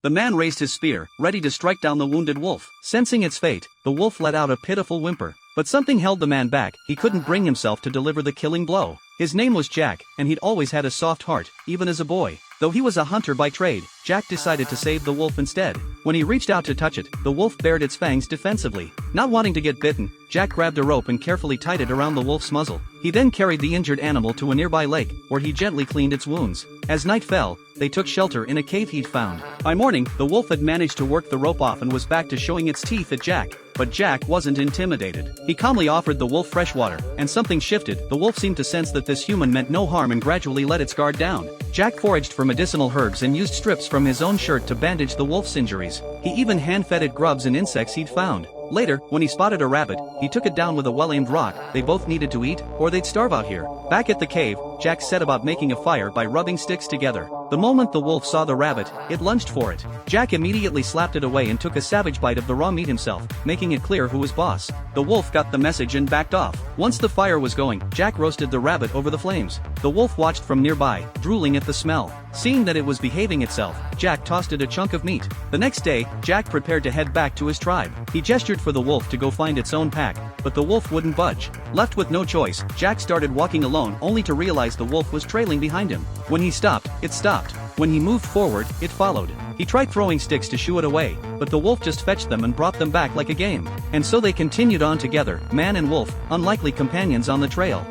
The man raised his spear, ready to strike down the wounded wolf. Sensing its fate, the wolf let out a pitiful whimper. But something held the man back. He couldn't bring himself to deliver the killing blow. His name was Jack, and he'd always had a soft heart, even as a boy. Though he was a hunter by trade, Jack decided to save the wolf instead. When he reached out to touch it, the wolf bared its fangs defensively. Not wanting to get bitten, Jack grabbed a rope and carefully tied it around the wolf's muzzle. He then carried the injured animal to a nearby lake, where he gently cleaned its wounds. As night fell, they took shelter in a cave he'd found. By morning, the wolf had managed to work the rope off and was back to showing its teeth at Jack. But Jack wasn't intimidated. He calmly offered the wolf fresh water, and something shifted. The wolf seemed to sense that this human meant no harm and gradually let its guard down. Jack foraged for medicinal herbs and used strips from his own shirt to bandage the wolf's injuries. He even hand-fed it grubs and insects he'd found. Later, when he spotted a rabbit, he took it down with a well-aimed rock. They both needed to eat, or they'd starve out here. Back at the cave, Jack set about making a fire by rubbing sticks together. The moment the wolf saw the rabbit, it lunged for it. Jack immediately slapped it away and took a savage bite of the raw meat himself, making it clear who was boss. The wolf got the message and backed off. Once the fire was going, Jack roasted the rabbit over the flames. The wolf watched from nearby, drooling at the smell. Seeing that it was behaving itself, Jack tossed it a chunk of meat. The next day, Jack prepared to head back to his tribe. He gestured for the wolf to go find its own pack, but the wolf wouldn't budge. Left with no choice, Jack started walking alone only to realize the wolf was trailing behind him. When he stopped, it stopped. When he moved forward, it followed. He tried throwing sticks to shoo it away, but the wolf just fetched them and brought them back like a game. And so they continued on together, man and wolf, unlikely companions on the trail.